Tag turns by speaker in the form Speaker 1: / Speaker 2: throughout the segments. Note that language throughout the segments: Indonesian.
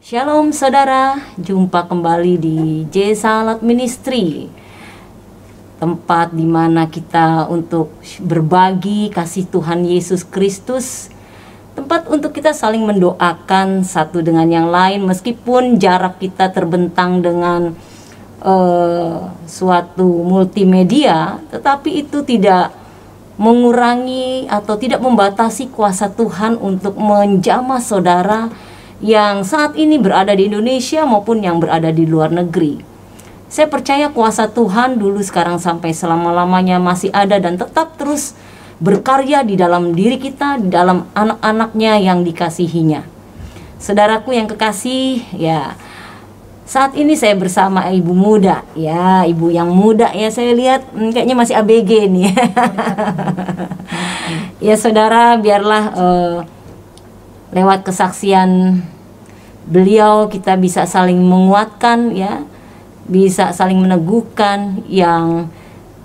Speaker 1: Shalom saudara, jumpa kembali di J Salat Ministry, tempat di mana kita untuk berbagi kasih Tuhan Yesus Kristus, tempat untuk kita saling mendoakan satu dengan yang lain meskipun jarak kita terbentang dengan suatu multimedia, tetapi itu tidak mengurangi atau tidak membatasi kuasa Tuhan untuk menjamah saudara yang saat ini berada di Indonesia maupun yang berada di luar negeri. Saya percaya kuasa Tuhan dulu, sekarang, sampai selama-lamanya masih ada dan tetap terus berkarya di dalam diri kita, di dalam anak-anaknya yang dikasihinya. Saudaraku yang kekasih, ya, saat ini saya bersama ibu muda, ya, ibu yang muda ya, saya lihat kayaknya masih ABG nih. Ya saudara, biarlah lewat kesaksian beliau kita bisa saling menguatkan, ya, bisa saling meneguhkan, yang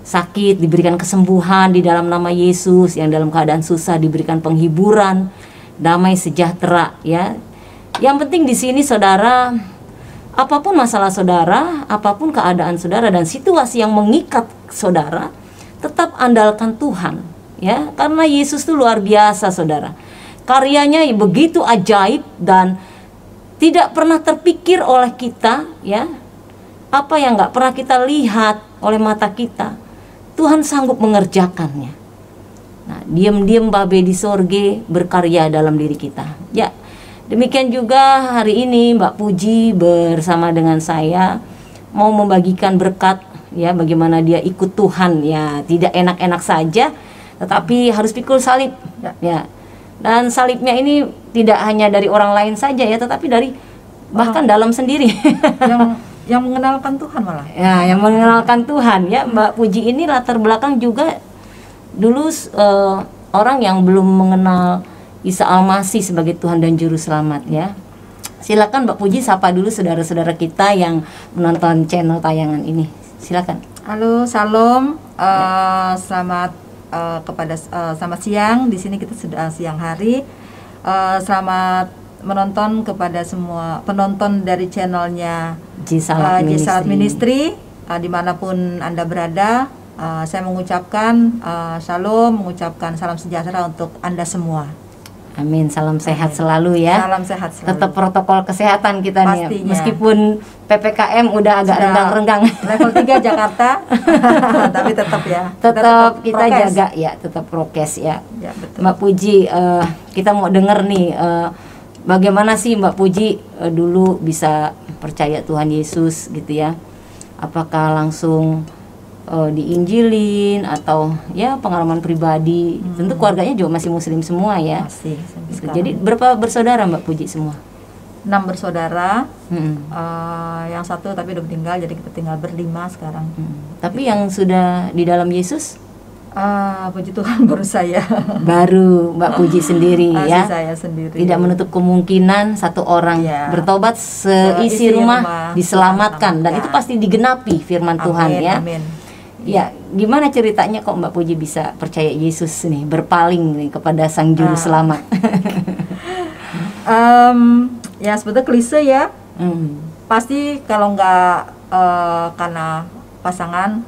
Speaker 1: sakit diberikan kesembuhan di dalam nama Yesus, yang dalam keadaan susah diberikan penghiburan, damai sejahtera, ya. Yang penting di sini saudara, apapun masalah saudara, apapun keadaan saudara dan situasi yang mengikat saudara, tetap andalkan Tuhan, ya, karena Yesus itu luar biasa saudara. Karyanya begitu ajaib dan tidak pernah terpikir oleh kita, ya. Apa yang nggak pernah kita lihat oleh mata kita, Tuhan sanggup mengerjakannya. Nah, diam-diam Babe di sorge berkarya dalam diri kita. Ya, demikian juga hari ini Mbak Puji bersama dengan saya mau membagikan berkat, ya, bagaimana dia ikut Tuhan, ya, tidak enak-enak saja, tetapi harus pikul salib, ya. Dan salibnya ini tidak hanya dari orang lain saja, ya, tetapi dari bahkan dalam sendiri.
Speaker 2: yang mengenalkan Tuhan malah.
Speaker 1: Ya, yang mengenalkan Tuhan, ya. Mbak Puji ini latar belakang juga dulu orang yang belum mengenal Isa Al-Masih sebagai Tuhan dan Juru Selamat, ya. Silakan Mbak Puji sapa dulu saudara-saudara kita yang menonton channel tayangan ini. Silakan.
Speaker 2: Halo, salam. Selamat selamat siang. Di sini kita sudah siang hari. Selamat menonton kepada semua penonton dari channelnya
Speaker 1: J Salat
Speaker 2: Ministry, dimanapun Anda berada. Saya mengucapkan shalom, mengucapkan salam sejahtera untuk Anda semua.
Speaker 1: Amin, salam sehat selalu, ya.
Speaker 2: Salam sehat selalu.
Speaker 1: Tetap protokol kesehatan kita nih,
Speaker 2: pastinya.
Speaker 1: Meskipun PPKM udah agak renggang-renggang.
Speaker 2: Level 3 Jakarta. Tapi tetap ya.
Speaker 1: Tetap kita
Speaker 2: prokes.
Speaker 1: jaga, ya, tetap prokes, ya.
Speaker 2: Ya, betul.
Speaker 1: Mbak Puji, kita mau denger nih, bagaimana sih Mbak Puji dulu bisa percaya Tuhan Yesus gitu, ya. Apakah langsung diinjilin atau ya pengalaman pribadi? Tentu keluarganya juga masih muslim semua, ya.
Speaker 2: Masih.
Speaker 1: Jadi berapa bersaudara Mbak Puji semua?
Speaker 2: 6 bersaudara. Yang satu tapi udah meninggal, jadi kita tinggal berlima sekarang.
Speaker 1: Tapi yang sudah di dalam Yesus?
Speaker 2: Puji Tuhan baru saya.
Speaker 1: Baru Mbak Puji sendiri, ya.
Speaker 2: Saya sendiri.
Speaker 1: Tidak menutup kemungkinan satu orang bertobat, seisi rumah diselamatkan, dan itu pasti digenapi firman Tuhan, ya.
Speaker 2: Amin.
Speaker 1: Ya, gimana ceritanya kok Mbak Puji bisa percaya Yesus nih, berpaling nih kepada Sang Juru Selamat?
Speaker 2: Ya sebetulnya klise, ya. Pasti kalau nggak karena pasangan,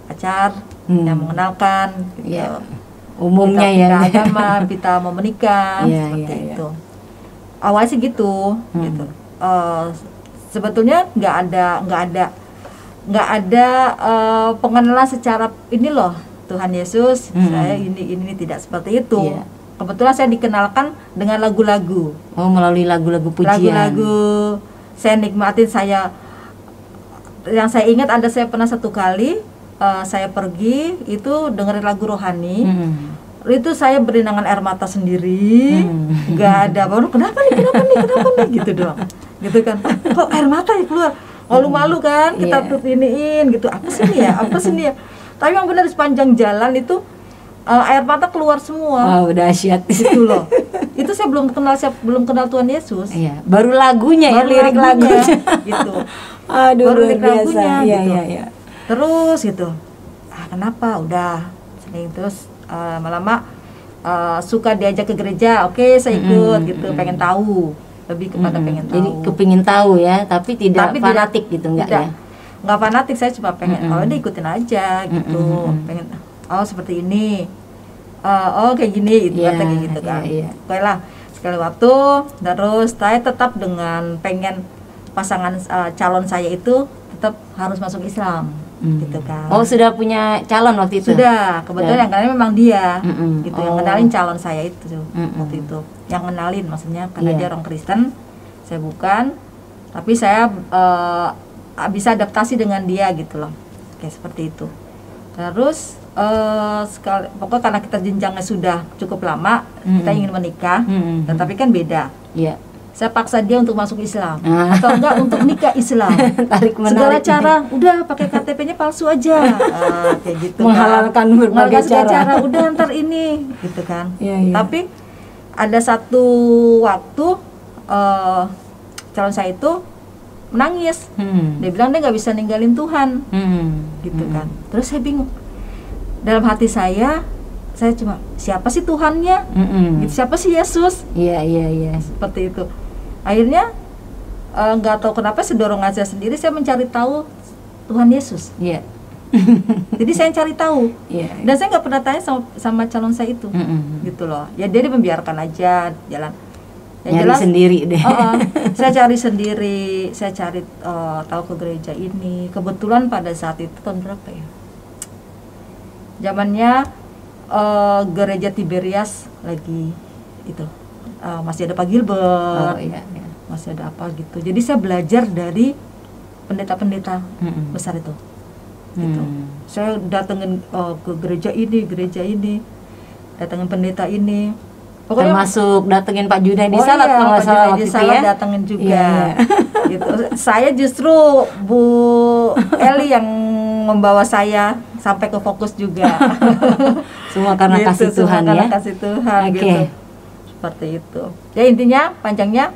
Speaker 2: pacar yang mengenalkan, gitu.
Speaker 1: Ya, umumnya
Speaker 2: kita
Speaker 1: ya.
Speaker 2: agama, kita mau menikah, seperti itu. Awalnya sih gitu. Sebetulnya nggak ada pengenalan secara ini loh Tuhan Yesus, saya ini tidak seperti itu. Kebetulan saya dikenalkan dengan lagu-lagu.
Speaker 1: Oh, melalui lagu-lagu pujian.
Speaker 2: Lagu-lagu saya nikmatin. Yang saya ingat ada, saya pernah satu kali saya pergi itu dengerin lagu rohani. Itu saya berinangan air mata sendiri, nggak ada apa, kenapa nih gitu doang, gitu kan. Kok air mata ya keluar? Malu-malu kan, kita iniin gitu. Apa sih nih ya? Tapi yang benar di sepanjang jalan itu air mata keluar semua.
Speaker 1: Wow, dahsyat
Speaker 2: Gitu loh. Itu saya belum kenal Tuhan Yesus.
Speaker 1: Iya, baru lagunya ya,
Speaker 2: Baru
Speaker 1: lirik lagunya.
Speaker 2: Gitu.
Speaker 1: Aduh,
Speaker 2: Baru
Speaker 1: luar
Speaker 2: lirik
Speaker 1: biasa.
Speaker 2: lagunya
Speaker 1: Iya,
Speaker 2: gitu.
Speaker 1: iya.
Speaker 2: Terus gitu. Kenapa? Udah sering terus lama-lama suka diajak ke gereja. Oke, saya ikut gitu, pengen tahu. Lebih kepada pengen tahu.
Speaker 1: Jadi kepingin tahu ya, tapi tidak fanatik gitu enggak ya?
Speaker 2: Nggak fanatik, saya cuma pengen udah ikutin aja gitu. Pengen seperti ini. Kayak gini gitu,
Speaker 1: Yeah,
Speaker 2: kayak gitu kan. Oke lah, sekali waktu terus saya tetap dengan pengen pasangan calon saya itu tetap harus masuk Islam. Gitu kan.
Speaker 1: Oh, sudah punya calon waktu itu?
Speaker 2: Sudah, kebetulan yang kenalin memang dia. Gitu, yang
Speaker 1: Oh.
Speaker 2: kenalin calon saya itu waktu itu. Yang kenalin maksudnya karena dia orang Kristen, saya bukan. Tapi saya bisa adaptasi dengan dia gitu loh. Kayak seperti itu. Terus pokoknya karena kita jenjangnya sudah cukup lama, kita ingin menikah, tetapi kan beda.
Speaker 1: Iya.
Speaker 2: Saya paksa dia untuk masuk Islam atau enggak untuk nikah Islam.
Speaker 1: Tarik menarik.
Speaker 2: Segala cara, udah pakai KTP-nya palsu aja. Kayak gitu.
Speaker 1: Menghalalkan berbagai cara.
Speaker 2: Udah ntar ini, gitu kan.
Speaker 1: Iya.
Speaker 2: Tapi ada satu waktu calon saya itu menangis. Dia bilang dia nggak bisa ninggalin Tuhan, gitu kan. Terus saya bingung. Dalam hati saya cuma siapa sih Tuhannya? Gitu, siapa sih Yesus?
Speaker 1: Iya.
Speaker 2: Seperti itu. Akhirnya nggak tahu kenapa sedorongan saya sendiri, saya mencari tahu Tuhan Yesus.
Speaker 1: Iya.
Speaker 2: Jadi saya cari tahu.
Speaker 1: Iya.
Speaker 2: Dan saya nggak pernah tanya sama calon saya itu, gitu loh. Ya dia membiarkan aja jalan.
Speaker 1: Yang jelas sendiri deh.
Speaker 2: Saya cari sendiri, saya cari tahu ke gereja ini. Kebetulan pada saat itu tahun berapa ya? Zamannya gereja Tiberias lagi itu. Masih ada Pak Gilbert, masih ada apa gitu. Jadi saya belajar dari pendeta-pendeta besar itu. Gitu. Saya datengin ke gereja ini, datengin pendeta ini. Pokoknya
Speaker 1: termasuk datengin Pak Junaidi Salat kalau nggak salah waktu itu ya.
Speaker 2: Datengin juga. Gitu. Saya justru Bu Eli yang membawa saya sampai ke fokus juga.
Speaker 1: Semua karena
Speaker 2: gitu,
Speaker 1: kasih Tuhan
Speaker 2: karena
Speaker 1: ya.
Speaker 2: kasih Tuhan gitu. Seperti itu. Ya intinya panjangnya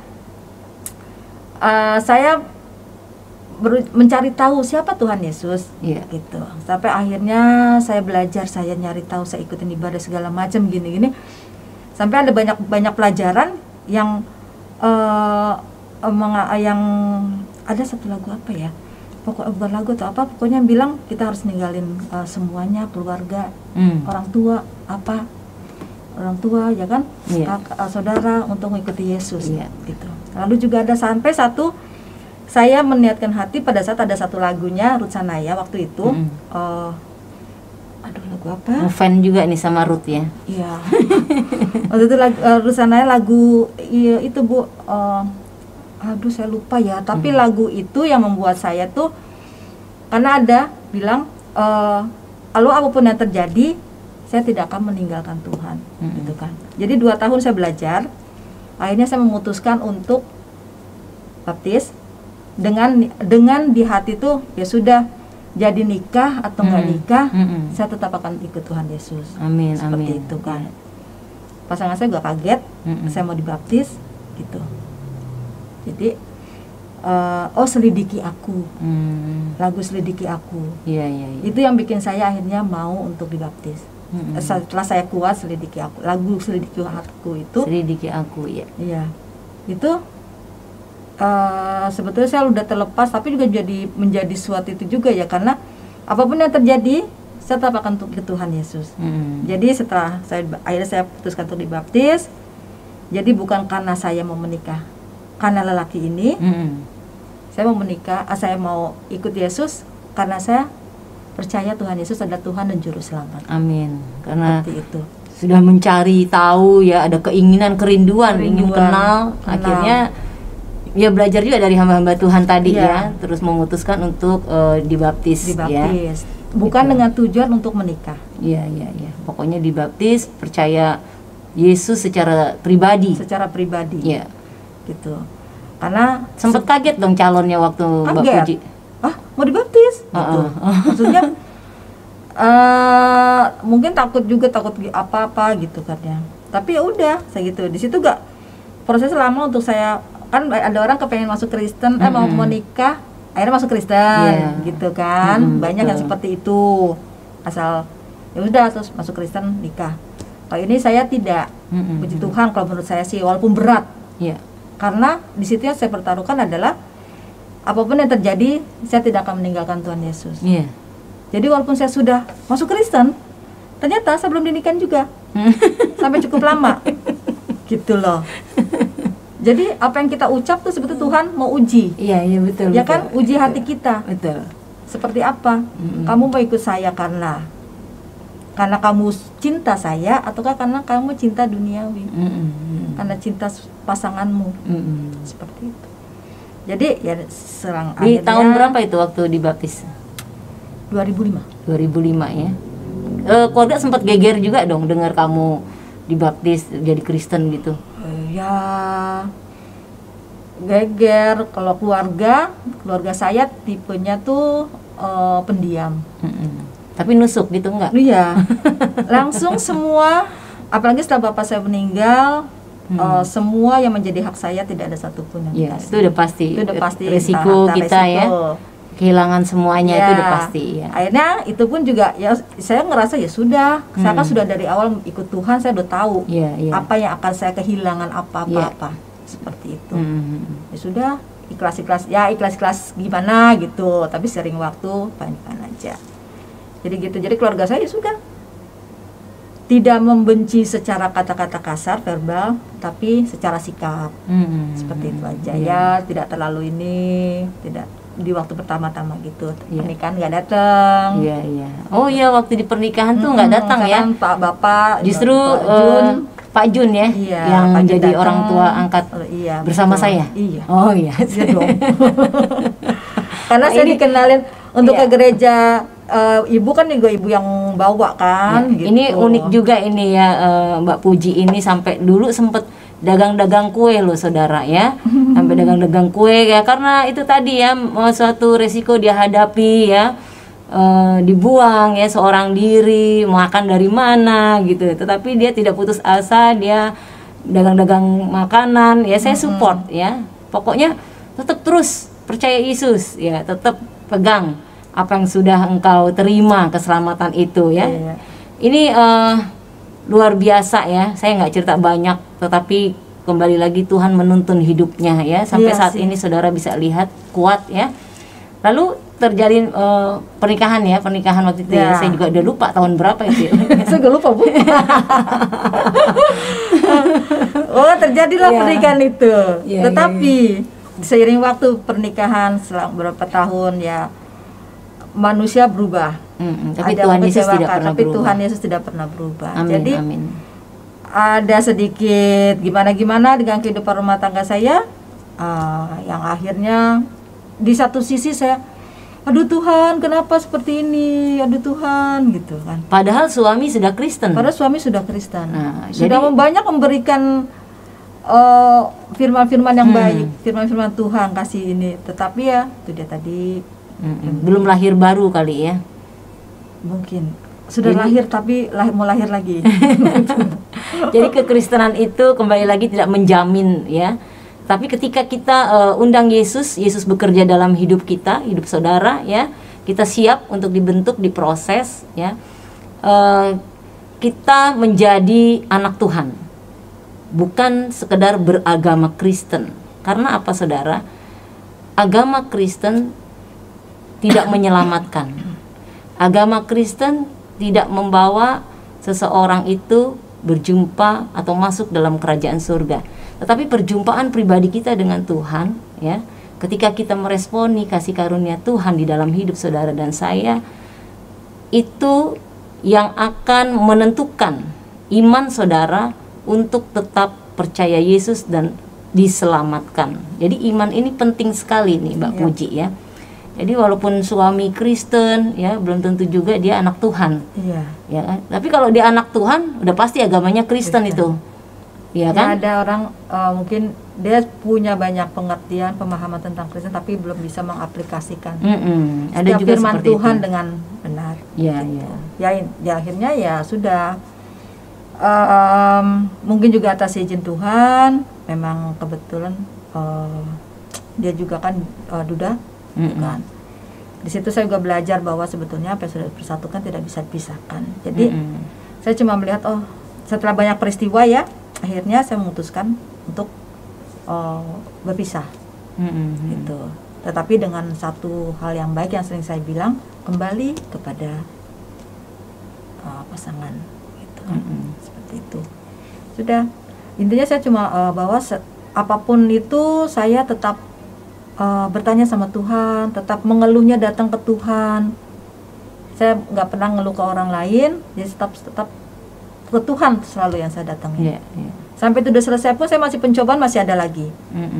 Speaker 2: saya mencari tahu siapa Tuhan Yesus, gitu. Sampai akhirnya saya belajar, saya nyari tahu, saya ikutin ibadah segala macam gini-gini. Sampai ada banyak pelajaran yang yang ada satu lagu apa ya? Pokoknya bukan lagu atau apa, pokoknya bilang kita harus ninggalin semuanya, keluarga, orang tua, orang tua ya kan, saudara untuk mengikuti Yesus, gitu. Lalu juga ada sampai saya meniatkan hati pada saat ada satu lagunya Ruth Sanaya waktu itu, lagu apa?
Speaker 1: Fan juga nih sama Ruth ya.
Speaker 2: Iya. Waktu itu Ruth Sanaya lagu itu Bu, saya lupa ya. Tapi lagu itu yang membuat saya tuh, karena ada bilang, lalu apapun yang terjadi, saya tidak akan meninggalkan Tuhan, gitu kan. Jadi 2 tahun saya belajar, akhirnya saya memutuskan untuk baptis dengan di hati tuh ya sudah, jadi nikah atau nggak nikah, saya tetap akan ikut Tuhan Yesus.
Speaker 1: Amin.
Speaker 2: Seperti itu kan. Pasangan saya juga kaget, saya mau dibaptis, gitu. Jadi selidiki aku, lagu selidiki aku.
Speaker 1: Iya.
Speaker 2: Itu yang bikin saya akhirnya mau untuk dibaptis. Setelah saya kuat selidiki aku, lagu selidiki aku itu.
Speaker 1: Selidiki aku, ya.
Speaker 2: Iya. Itu sebetulnya saya udah terlepas, tapi juga menjadi suatu itu juga ya, karena apapun yang terjadi saya tetap akan ke Tuhan Yesus. Jadi setelah akhirnya saya putuskan untuk dibaptis. Jadi bukan karena saya mau menikah, karena lelaki ini, saya mau menikah, saya mau ikut Yesus karena saya percaya Tuhan Yesus adalah Tuhan dan Juru Selamat.
Speaker 1: Amin. Karena
Speaker 2: seperti itu.
Speaker 1: Sudah mencari tahu ya, ada keinginan, kerinduan ingin kenal. Akhirnya ya belajar juga dari hamba-hamba Tuhan tadi ya, terus memutuskan untuk dibaptis ya.
Speaker 2: Bukan gitu. Dengan tujuan untuk menikah.
Speaker 1: Iya. Pokoknya dibaptis, percaya Yesus secara pribadi. Iya.
Speaker 2: Gitu. Karena
Speaker 1: sempat kaget dong calonnya waktu Mbak Puji.
Speaker 2: Mau dibaptis? Gitu. Maksudnya Mungkin takut juga, takut apa-apa gitu kan ya. Tapi ya udah, saya gitu. Di situ gak proses lama untuk saya, kan ada orang kepengen masuk Kristen, mau nikah, akhirnya masuk Kristen, gitu kan. Banyak yang seperti itu. Asal ya udah terus masuk Kristen nikah. Kalau ini saya tidak, puji Tuhan kalau menurut saya sih, walaupun berat. Karena di situ yang saya pertaruhkan adalah apapun yang terjadi, saya tidak akan meninggalkan Tuhan Yesus. Jadi walaupun saya sudah masuk Kristen, ternyata saya belum dinikahin juga. Sampai cukup lama. Gitu loh. Jadi apa yang kita ucap tuh sebetulnya Tuhan mau uji.
Speaker 1: Iya betul.
Speaker 2: Ya kan, uji hati kita.
Speaker 1: Betul.
Speaker 2: Seperti apa? Kamu mau ikut saya karena kamu cinta saya, ataukah karena kamu cinta duniawi? Karena cinta pasanganmu. Seperti itu. Jadi ya serang
Speaker 1: di
Speaker 2: akhirnya,
Speaker 1: tahun berapa itu waktu dibaptis?
Speaker 2: 2005
Speaker 1: ya. Keluarga sempat geger juga dong dengar kamu dibaptis jadi Kristen gitu.
Speaker 2: Ya geger. Kalau keluarga saya tipenya tuh pendiam.
Speaker 1: Tapi nusuk gitu enggak?
Speaker 2: Iya. Langsung semua, apalagi setelah bapak saya meninggal, semua yang menjadi hak saya tidak ada satupun yang
Speaker 1: itu udah pasti.
Speaker 2: Itu udah pasti
Speaker 1: resiko kita
Speaker 2: resiko.
Speaker 1: Ya. Kehilangan semuanya itu udah pasti ya.
Speaker 2: Akhirnya itu pun juga ya saya ngerasa ya sudah, saya kan sudah dari awal ikut Tuhan, saya udah tahu apa yang akan saya kehilangan apa seperti itu. Ya sudah, ikhlas gimana gitu, tapi sering waktu fine aja. Jadi gitu. Jadi keluarga saya ya sudah tidak membenci secara kata-kata kasar verbal, tapi secara sikap. Seperti itu aja ya, tidak terlalu tidak di waktu pertama-tama gitu. Pernikahan nggak datang.
Speaker 1: Oh iya, waktu di pernikahan tuh nggak datang ya.
Speaker 2: Pak Bapak
Speaker 1: justru Pak Jun ya, yang menjadi orang tua angkat bersama saya. Oh iya
Speaker 2: dong. Karena saya dikenalin untuk ke gereja, ibu kan juga ibu yang bawa kan. Gitu.
Speaker 1: Ini unik juga ini ya, Mbak Puji ini sampai dulu sempet dagang-dagang kue loh saudara ya, sampai dagang-dagang kue ya, karena itu tadi ya, suatu resiko dia hadapi ya, dibuang ya seorang diri, makan dari mana gitu, tetapi dia tidak putus asa, dia dagang-dagang makanan ya. Saya support ya, pokoknya tetap terus percaya Yesus ya, tetap pegang apa yang sudah engkau terima, keselamatan itu ya. Ini luar biasa ya, saya nggak cerita banyak, tetapi kembali lagi Tuhan menuntun hidupnya ya, sampai saat ini saudara bisa lihat kuat ya. Lalu terjadi pernikahan waktu itu ya, saya juga udah lupa tahun berapa itu.
Speaker 2: Saya juga lupa Bu. Terjadilah pernikahan itu. Tetapi seiring waktu pernikahan selang berapa tahun ya, manusia berubah.
Speaker 1: Tapi Tuhan Yesus tidak pernah berubah.
Speaker 2: Tuhan Yesus tidak pernah berubah.
Speaker 1: Amin,
Speaker 2: jadi
Speaker 1: amin.
Speaker 2: Ada sedikit gimana dengan kehidupan rumah tangga saya, yang akhirnya di satu sisi saya, aduh Tuhan kenapa seperti ini, aduh Tuhan gitu kan.
Speaker 1: Padahal suami sudah Kristen.
Speaker 2: Nah, sudah banyak memberikan firman-firman yang baik, firman-firman Tuhan kasih ini, tetapi ya itu dia tadi
Speaker 1: belum lahir baru kali ya.
Speaker 2: Mungkin sudah lahir tapi mau lahir lagi.
Speaker 1: Jadi kekristenan itu kembali lagi tidak menjamin ya. Tapi ketika kita undang Yesus bekerja dalam hidup kita, hidup saudara ya, kita siap untuk dibentuk, diproses ya. Kita menjadi anak Tuhan, bukan sekedar beragama Kristen. Karena apa saudara? Agama Kristen tidak menyelamatkan. Agama Kristen tidak membawa seseorang itu berjumpa atau masuk dalam kerajaan surga. Tetapi perjumpaan pribadi kita dengan Tuhan ya, ketika kita meresponi kasih karunia Tuhan di dalam hidup saudara dan saya, itu yang akan menentukan iman saudara untuk tetap percaya Yesus dan diselamatkan. Jadi iman ini penting sekali nih Mbak Puji ya. Jadi walaupun suami Kristen ya, belum tentu juga dia anak Tuhan. Ya kan? Tapi kalau dia anak Tuhan, udah pasti agamanya Kristen itu. Ya kan?
Speaker 2: Ada orang mungkin dia punya banyak pengertian, pemahaman tentang Kristen, tapi belum bisa mengaplikasikan
Speaker 1: Ada
Speaker 2: setiap
Speaker 1: juga
Speaker 2: firman
Speaker 1: seperti
Speaker 2: Tuhan
Speaker 1: itu.
Speaker 2: dengan benar.
Speaker 1: Ya,
Speaker 2: Gitu.
Speaker 1: ya.
Speaker 2: Ya akhirnya ya sudah. Mungkin juga atas izin Tuhan, memang kebetulan dia juga kan duda, kan. Di situ saya juga belajar bahwa sebetulnya apa yang sudah dipersatukan tidak bisa dipisahkan. Jadi saya cuma melihat, oh setelah banyak peristiwa ya, akhirnya saya memutuskan untuk berpisah, gitu. Tetapi dengan satu hal yang baik yang sering saya bilang, kembali kepada pasangan, gitu kan. Seperti itu. Sudah, intinya saya cuma bahwa apapun itu saya tetap bertanya sama Tuhan, tetap mengeluhnya datang ke Tuhan. Saya nggak pernah ngeluh ke orang lain, jadi tetap ke Tuhan selalu yang saya datangi. Sampai itu udah selesai pun saya masih pencobaan, masih ada lagi.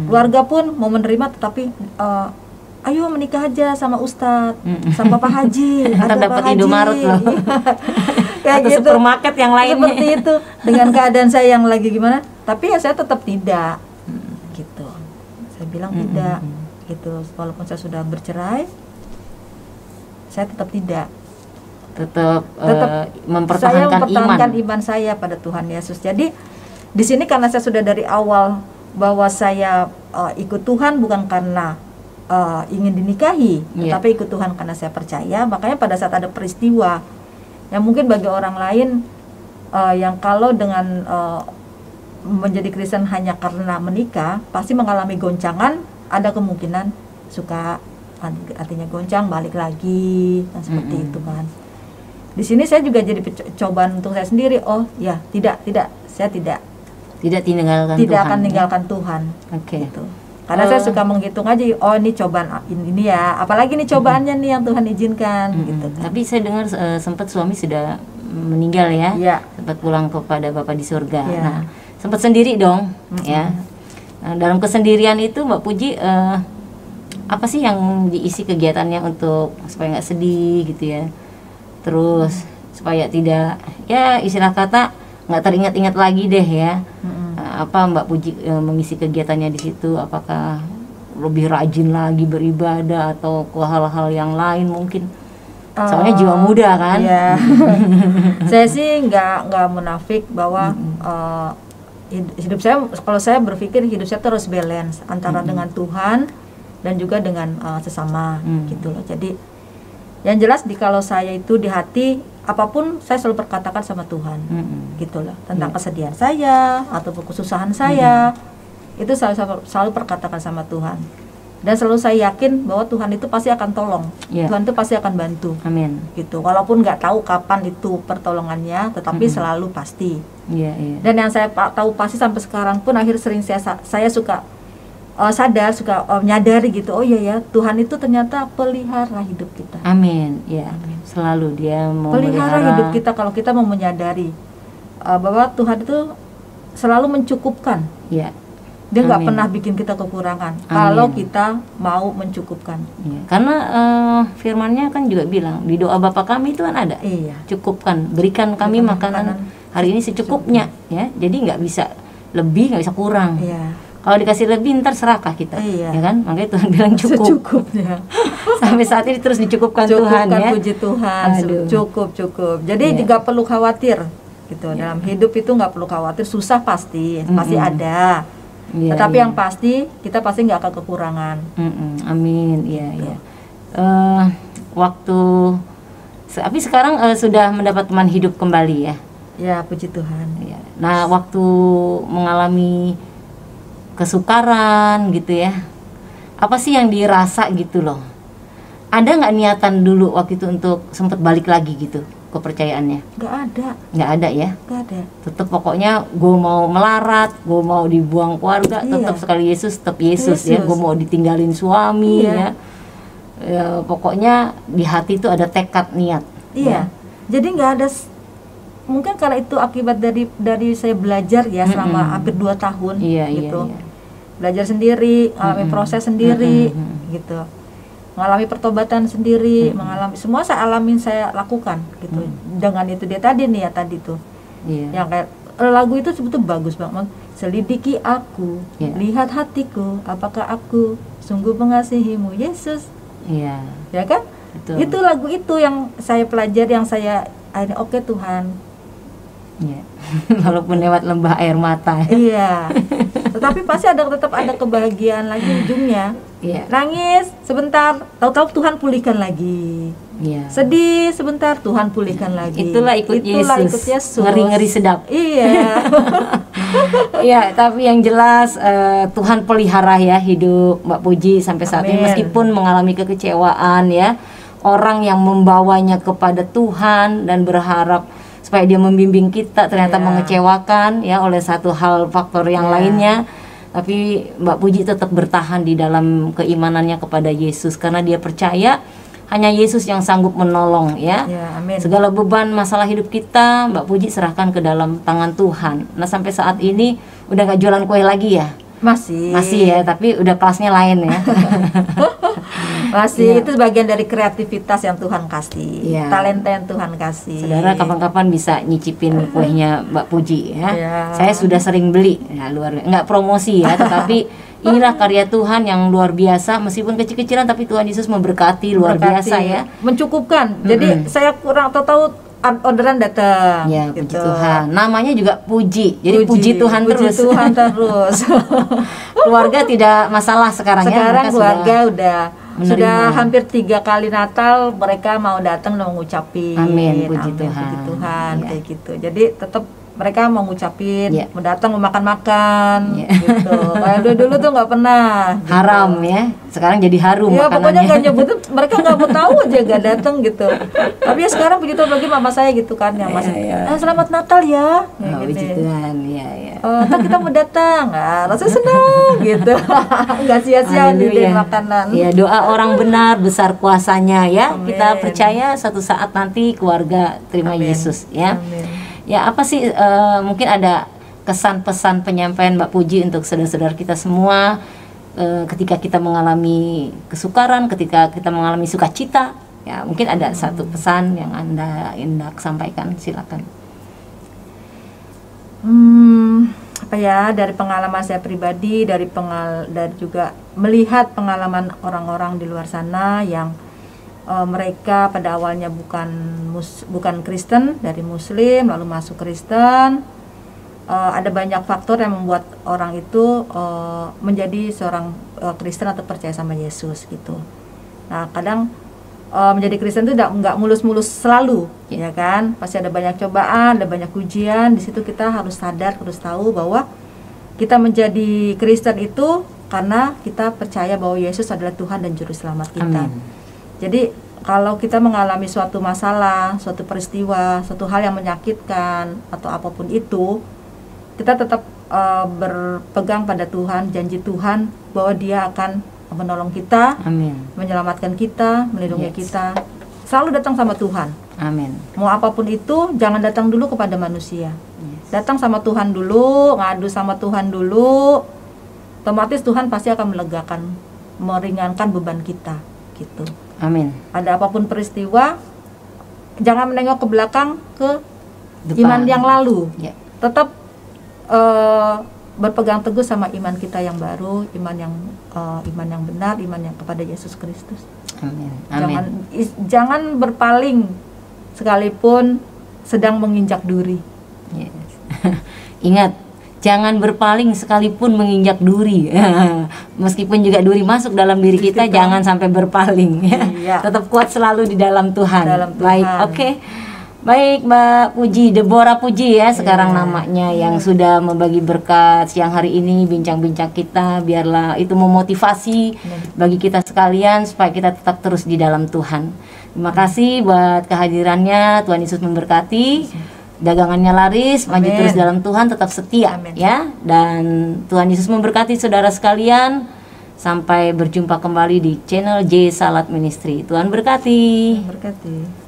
Speaker 2: Keluarga pun mau menerima, tetapi ayo menikah aja sama Ustadz, sama Pak Haji,
Speaker 1: Ntar dapat Indomaret loh.
Speaker 2: Kayak
Speaker 1: atau
Speaker 2: gitu.
Speaker 1: supermarket yang lainnya.
Speaker 2: Seperti itu. Dengan keadaan saya yang lagi gimana, tapi ya saya tetap tidak, gitu. Saya bilang tidak, gitu. Walaupun saya sudah bercerai, saya tetap tidak.
Speaker 1: Tetap
Speaker 2: Saya mempertahankan iman saya pada Tuhan Yesus. Jadi di sini karena saya sudah dari awal bahwa saya ikut Tuhan bukan karena ingin dinikahi, tetapi ikut Tuhan karena saya percaya. Makanya pada saat ada peristiwa yang mungkin bagi orang lain yang kalau dengan menjadi Kristen hanya karena menikah pasti mengalami goncangan, ada kemungkinan suka artinya goncang balik lagi kan, seperti itu kan. Di sini saya juga jadi cobaan untuk saya sendiri. Oh ya, saya tidak
Speaker 1: tinggalkan
Speaker 2: tidak
Speaker 1: Tuhan,
Speaker 2: akan meninggalkan Tuhan.
Speaker 1: Oke.
Speaker 2: Gitu. Karena saya suka menghitung aja, oh ini cobaan ini ya, apalagi ini cobaannya nih yang Tuhan izinkan, gitu kan.
Speaker 1: Tapi saya dengar sempat suami sudah meninggal ya, sempat pulang kepada Bapa di surga. Nah, sempat sendiri dong, ya. Nah, dalam kesendirian itu Mbak Puji, apa sih yang diisi kegiatannya untuk supaya nggak sedih gitu ya? Terus supaya tidak, ya istilah kata nggak teringat-ingat lagi deh ya. Apa Mbak Puji mengisi kegiatannya di situ? Apakah lebih rajin lagi beribadah atau ke hal-hal yang lain mungkin? Soalnya jiwa muda kan.
Speaker 2: Iya. Saya sih nggak munafik bahwa hidup saya, kalau saya berpikir hidup saya terus balance antara dengan Tuhan dan juga dengan sesama, gitu loh. Jadi yang jelas kalau saya itu di hati apapun saya selalu perkatakan sama Tuhan, gitu loh, tentang kesedihan saya ataupun kesusahan saya, itu selalu perkatakan sama Tuhan, dan selalu saya yakin bahwa Tuhan itu pasti akan tolong, Tuhan itu pasti akan bantu,
Speaker 1: amin,
Speaker 2: gitu. Walaupun nggak tahu kapan itu pertolongannya, tetapi selalu pasti. Dan yang saya tahu pasti sampai sekarang pun akhir sering saya suka sadar, suka menyadari gitu, oh iya ya, Tuhan itu ternyata pelihara hidup kita.
Speaker 1: Amin, ya. Amin. Selalu dia mau
Speaker 2: pelihara hidup kita kalau kita mau menyadari bahwa Tuhan itu selalu mencukupkan.
Speaker 1: Ya.
Speaker 2: Dia nggak pernah bikin kita kekurangan. Kalau kita mau mencukupkan.
Speaker 1: Ya. Karena firman-Nya kan juga bilang di doa Bapa kami itu kan ada. Cukupkan, berikan kami makanan hari ini secukupnya, ya. Jadi nggak bisa lebih, nggak bisa kurang. Kalau dikasih lebih ntar serakah kita, ya kan? Makanya Tuhan bilang cukup.
Speaker 2: Secukupnya.
Speaker 1: Sampai saat ini terus dicukupkan Tuhan, ya.
Speaker 2: Puji Tuhan. Cukup. Jadi nggak perlu khawatir, gitu. Dalam hidup itu nggak perlu khawatir. Susah pasti ada. Tetapi yang pasti kita pasti nggak akan kekurangan.
Speaker 1: Amin. Iya. Waktu, tapi sekarang sudah mendapat teman hidup kembali ya.
Speaker 2: Ya, puji Tuhan.
Speaker 1: Nah, waktu mengalami kesukaran gitu ya, apa sih yang dirasa gitu loh? Ada nggak niatan dulu waktu itu untuk sempat balik lagi gitu kepercayaannya? Nggak ada ya?
Speaker 2: Nggak ada.
Speaker 1: Tetap pokoknya gue mau melarat, gue mau dibuang keluarga, tetap sekali Yesus, tetap Yesus ya. Gue mau ditinggalin suami ya. Pokoknya di hati itu ada tekad niat. Ya.
Speaker 2: Jadi nggak ada. Mungkin karena itu akibat dari saya belajar ya selama hampir 2 tahun gitu. Belajar sendiri, mengalami proses sendiri gitu. Mengalami pertobatan sendiri, mengalami semua saya alamin, saya lakukan gitu. Dengan itu dia tadi nih ya tadi tuh. Yang kayak lagu itu sebetulnya bagus banget. selidiki aku,
Speaker 1: Ya.
Speaker 2: lihat hatiku, apakah aku sungguh mengasihimu, Yesus.
Speaker 1: Iya.
Speaker 2: Ya kan?
Speaker 1: Betul.
Speaker 2: Itu lagu itu yang saya pelajari, yang saya akhirnya oke Tuhan.
Speaker 1: Iya. Walaupun lewat lembah air mata.
Speaker 2: Iya. Tetapi pasti tetap ada kebahagiaan lagi ujungnya.
Speaker 1: Iya.
Speaker 2: Nangis sebentar, tahu-tahu Tuhan pulihkan lagi.
Speaker 1: Iya.
Speaker 2: Sedih sebentar, Tuhan pulihkan lagi.
Speaker 1: Itulah ikut Yesus. Ngeri-ngeri sedap.
Speaker 2: Iya.
Speaker 1: Iya, tapi yang jelas Tuhan pelihara ya hidup Mbak Puji sampai saat ini,
Speaker 2: Amin.
Speaker 1: meskipun mengalami kekecewaan ya. Orang yang membawanya kepada Tuhan dan berharap supaya dia membimbing kita ternyata
Speaker 2: Iya.
Speaker 1: mengecewakan ya oleh satu hal faktor yang
Speaker 2: Iya.
Speaker 1: lainnya. Tapi Mbak Puji tetap bertahan di dalam keimanannya kepada Yesus karena dia percaya hanya Yesus yang sanggup menolong ya.
Speaker 2: Ya, amin.
Speaker 1: Segala beban masalah hidup kita Mbak Puji serahkan ke dalam tangan Tuhan. Nah sampai saat ini udah gak jualan kue lagi ya? Masih ya, tapi udah kelasnya lain ya.
Speaker 2: Masih,
Speaker 1: Iya.
Speaker 2: itu bagian dari kreativitas yang Tuhan kasih,
Speaker 1: Iya.
Speaker 2: talenta yang Tuhan kasih.
Speaker 1: Saudara kapan-kapan bisa nyicipin kuehnya Mbak Puji ya.
Speaker 2: Iya.
Speaker 1: Saya sudah sering beli, ya, nggak promosi ya, tetapi inilah karya Tuhan yang luar biasa, meskipun kecil-kecilan tapi Tuhan Yesus memberkati luar
Speaker 2: Berkati,
Speaker 1: biasa ya.
Speaker 2: mencukupkan. Jadi saya kurang tahu orderan datang.
Speaker 1: Ya, puji
Speaker 2: gitu.
Speaker 1: Tuhan. Namanya juga Puji. Jadi puji Tuhan
Speaker 2: puji
Speaker 1: terus.
Speaker 2: Tuhan terus.
Speaker 1: Keluarga tidak masalah sekarang, ya.
Speaker 2: Sekarang
Speaker 1: Mereka
Speaker 2: keluarga udah
Speaker 1: menerima.
Speaker 2: sudah hampir 3 kali Natal mereka mau datang dan mengucapin.
Speaker 1: Amin, puji
Speaker 2: Amin,
Speaker 1: Tuhan.
Speaker 2: puji Tuhan,
Speaker 1: Ya.
Speaker 2: kayak gitu. Jadi tetap mereka mau ngucapin,
Speaker 1: Ya.
Speaker 2: mau datang mau makan-makan,
Speaker 1: Ya.
Speaker 2: gitu. Kayak dulu tuh nggak pernah. gitu.
Speaker 1: haram ya. Sekarang jadi harum
Speaker 2: Ya pokoknya
Speaker 1: makanannya.
Speaker 2: nggak nyebut, mereka nggak mau tahu aja nggak datang gitu. Tapi ya sekarang begitu lagi mama saya gitu kan yang masih,
Speaker 1: Iya.
Speaker 2: Selamat Natal ya,
Speaker 1: Oh,
Speaker 2: gitu.
Speaker 1: puji Tuhan. Ya, ya.
Speaker 2: Ntar kita mau datang, rasanya senang gitu. Nggak sia-sia nih deh
Speaker 1: Haleluya.
Speaker 2: makanan.
Speaker 1: Ya, doa orang benar besar kuasanya ya.
Speaker 2: Amin.
Speaker 1: Kita percaya suatu saat nanti keluarga terima
Speaker 2: Amin.
Speaker 1: Yesus ya.
Speaker 2: Amin.
Speaker 1: Ya, apa sih mungkin ada kesan pesan penyampaian Mbak Puji untuk saudara-saudara kita semua ketika kita mengalami kesukaran, ketika kita mengalami sukacita, ya mungkin ada satu pesan yang Anda hendak sampaikan, silakan.
Speaker 2: Apa ya, dari pengalaman saya pribadi, dari juga melihat pengalaman orang-orang di luar sana yang mereka pada awalnya bukan Kristen, dari Muslim lalu masuk Kristen. Ada banyak faktor yang membuat orang itu menjadi seorang Kristen atau percaya sama Yesus gitu. Nah kadang menjadi Kristen itu nggak mulus-mulus selalu, ya kan? Pasti ada banyak cobaan, ada banyak ujian. Di situ kita harus sadar, harus tahu bahwa kita menjadi Kristen itu karena kita percaya bahwa Yesus adalah Tuhan dan Juru Selamat kita.
Speaker 1: Amin.
Speaker 2: Jadi kalau kita mengalami suatu masalah, suatu peristiwa, suatu hal yang menyakitkan atau apapun itu, kita tetap berpegang pada Tuhan, janji Tuhan bahwa Dia akan menolong kita,
Speaker 1: Amin.
Speaker 2: menyelamatkan kita, melindungi
Speaker 1: Yes.
Speaker 2: kita. Selalu datang sama Tuhan.
Speaker 1: Amin.
Speaker 2: Mau apapun itu, jangan datang dulu kepada manusia.
Speaker 1: Yes.
Speaker 2: Datang sama Tuhan dulu, ngadu sama Tuhan dulu. Otomatis Tuhan pasti akan melegakan, meringankan beban kita, gitu.
Speaker 1: Amin.
Speaker 2: Ada apapun peristiwa, jangan menengok ke belakang, ke
Speaker 1: Depan.
Speaker 2: iman yang lalu.
Speaker 1: Ya.
Speaker 2: Tetap berpegang teguh sama iman kita yang baru, iman yang benar, iman yang kepada Yesus Kristus.
Speaker 1: Amin. Amin.
Speaker 2: Jangan berpaling sekalipun sedang menginjak duri.
Speaker 1: Yes. Ingat, jangan berpaling sekalipun menginjak duri. Meskipun juga duri masuk dalam diri kita, jangan sampai berpaling.
Speaker 2: Iya.
Speaker 1: Tetap kuat selalu di dalam Tuhan.
Speaker 2: Dalam Tuhan.
Speaker 1: Baik, oke. Baik, Mbak Puji, Deborah Puji ya sekarang namanya, yang sudah membagi berkat siang hari ini, bincang-bincang kita, biarlah itu memotivasi bagi kita sekalian supaya kita tetap terus di dalam Tuhan. Terima kasih buat kehadirannya. Tuhan Yesus memberkati. Dagangannya laris, maju
Speaker 2: Amin.
Speaker 1: terus dalam Tuhan, tetap setia.
Speaker 2: Amin.
Speaker 1: Ya. Dan Tuhan Yesus memberkati saudara sekalian. Sampai berjumpa kembali di channel J Salat Ministry. Tuhan berkati.
Speaker 2: Berkati.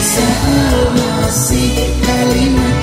Speaker 3: Isa al-Masih kalimat